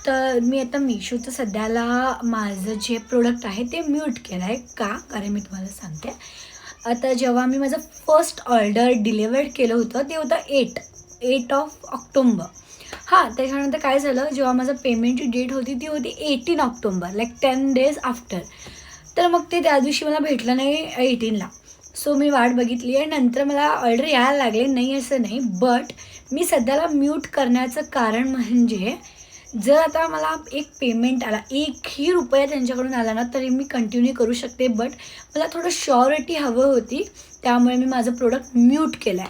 तर मी आता मिशोचं सध्याला माझं जे प्रोडक्ट आहे ते म्यूट केलं आहे. का? कारण मी तुम्हाला सांगते. आता जेव्हा मी माझं फर्स्ट ऑर्डर डिलिव्हर्ड केलं होतं ते होतं 8 ऑफ ऑक्टोंबर. त्याच्यानंतर काय झालं, जेव्हा माझं पेमेंटची डेट होती ती होती 18 ऑक्टोंबर, लाईक 10 डेज आफ्टर. तर मग ते त्या दिवशी मला भेटलं नाही 18ला. सो मी वाट बघितली आहे. नंतर मला ऑर्डर यायला लागले, नाही असं नाही. बट मी सध्याला म्यूट करण्याचं कारण म्हणजे जर आता मला एक पेमेंट आला, 1ही रुपया त्यांच्याकडून आला ना, तरी मी कंटिन्यू करू शकते. बट मला थोडं श्युरिटी हवं होती, त्यामुळे मी माझं प्रोडक्ट म्यूट केलं आहे.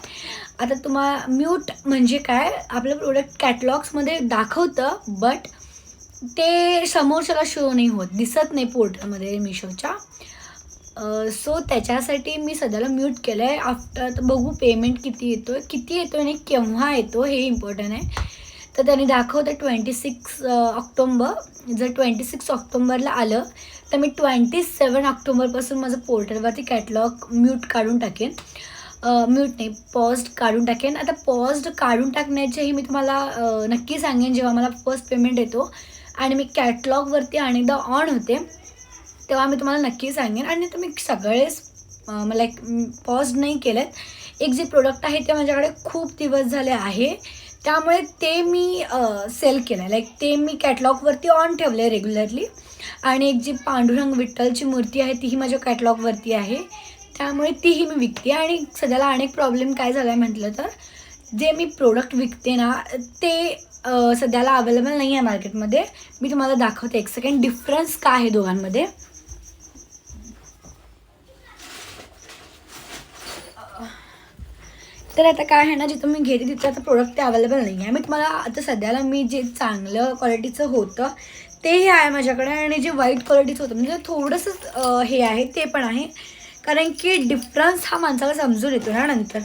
आता म्यूट म्हणजे काय, आपलं प्रोडक्ट कॅटलॉग्समध्ये दाखवतं, बट ते समोरच्याला शो नाही होत, दिसत नाही पोर्टलमध्ये मिशोच्या. सो त्याच्यासाठी मी सध्याला म्यूट केलं आहे. आफ्टर बघू पेमेंट किती येतो आणि केव्हा येतो हे इम्पॉर्टंट आहे. तर त्यांनी दाखवतं 26 ऑक्टोंबर. जर 26 ऑक्टोंबरला आलं तर मी 27 ऑक्टोंबरपासून माझं पोर्टलवरती कॅटलॉग म्यूट काढून टाकेन. म्यूट नाही, पॉज्ड काढून टाकेन. आता पॉज्ड काढून टाकण्याचेही मी तुम्हाला नक्की सांगेन जेव्हा मला फर्स्ट पेमेंट येतो आणि मी कॅटलॉगवरती अनेकदा ऑन होते तेव्हा मी तुम्हाला नक्की सांगेन. आणि तुम्ही सगळेच मला एक पॉज नाही केलेत. एक जे प्रोडक्ट आहे ते माझ्याकडे खूप दिवस झाले आहे, त्यामुळे ते मी सेल केलं आहे, लाईक ते मी कॅटलॉगवरती ऑन ठेवलं आहे रेग्युलरली. आणि एक जी पांडुरंग विठ्ठलची मूर्ती आहे तीही माझ्या कॅटलॉगवरती आहे, त्यामुळे तीही मी विकते. आणि सध्याला अनेक प्रॉब्लेम काय झाला आहे म्हटलं तर, जे मी प्रोडक्ट विकते ना ते सध्याला अवेलेबल नाही आहे मार्केटमध्ये. मी तुम्हाला दाखवते एक सेकंड डिफरन्स काय आहे दोघांमध्ये. तर आता काय आहे ना, जिथं मी घेते तिथं आता प्रोडक्ट ते अवेलेबल नाही आहे. मी तुम्हाला आता सध्याला मी जे चांगलं क्वालिटीचं होतं तेही आहे माझ्याकडे, आणि जे वाईट क्वालिटीचं होतं म्हणजे थोडंसं हे आहे ते पण आहे, कारण की डिफरन्स हा माणसाला समजून येतो ना नंतर.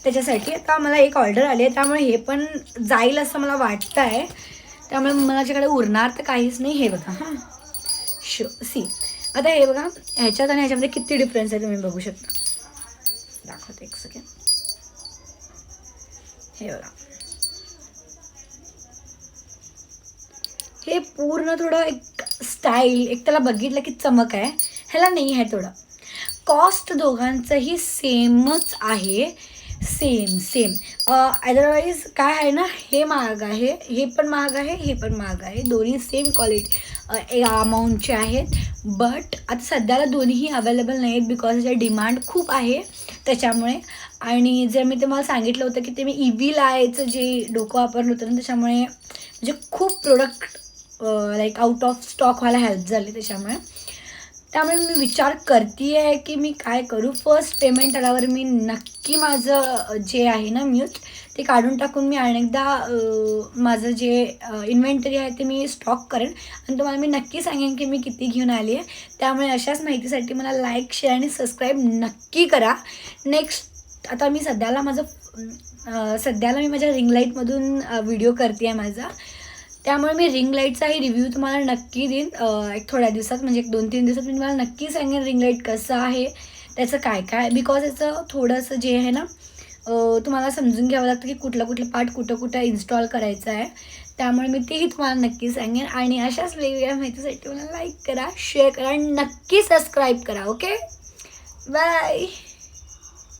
त्याच्यासाठी आता मला एक ऑर्डर आली आहे, त्यामुळे हे पण जाईल असं मला वाटतं आहे. त्यामुळे माझ्याकडे उरणार तर काहीच नाही. हे बघा सी, आता हे बघा ह्याच्यात आणि ह्याच्यामध्ये किती डिफरन्स आहे तुम्ही बघू शकता. दाखवते एक सेकंड. हे बघा, हे पूर्ण थोडं एक स्टाईल, एक त्याला बघितलं की चमक आहे, ह्याला नाही आहे. थोडं कॉस्ट दोघांचंही सेमच आहे, सेम. अदरवाईज काय आहे ना, हे महाग आहे, हे पण महाग आहे, हे पण महाग आहे. दोन्ही सेम क्वालिटी अमाऊंटचे आहेत. बट आता सध्याला दोन्हीही अवेलेबल नाही आहेत बिकॉज त्याची डिमांड खूप आहे त्याच्यामुळे. आणि जर मी तुम्हाला सांगितलं होतं की ते मी EVL आयचं जे डोकं वापरलं होतं ना, त्याच्यामुळे म्हणजे खूप product like out of stock व्हायला हेल्प झाली त्यामुळे मी विचार करते आहे की मी काय करू. फर्स्ट पेमेंट आल्यावर मी नक्की माझं जे आहे ना म्यूट ते काढून टाकून मी अनेकदा माझं जे इन्व्हेंटरी आहे ते मी स्टॉक करेन आणि तुम्हाला मी नक्की सांगेन की मी किती घेऊन आली आहे. त्यामुळे अशाच माहितीसाठी मला लाईक, शेअर आणि सबस्क्राईब नक्की करा. नेक्स्ट आता मी सध्याला मी माझ्या रिंग लाईटमधून व्हिडिओ करते आहे माझा, त्यामुळे मी रिंग लाईटचाही रिव्ह्यू तुम्हाला नक्की देईन एक थोड्या दिवसात, म्हणजे एक 2-3 दिवसात मी तुम्हाला नक्की सांगेन रिंग लाईट कसं आहे, त्याचं काय बिकॉज याचं थोडंसं जे आहे ना तुम्हाला समजून घ्यावं लागतं की कुठलं पार्ट कुठं इन्स्टॉल करायचं आहे. त्यामुळे मी तेही तुम्हाला नक्की सांगेन. आणि अशाच वेगवेगळ्या माहितीसाठी मला लाईक करा, शेअर करा आणि नक्की सबस्क्राईब करा. Okay, bye.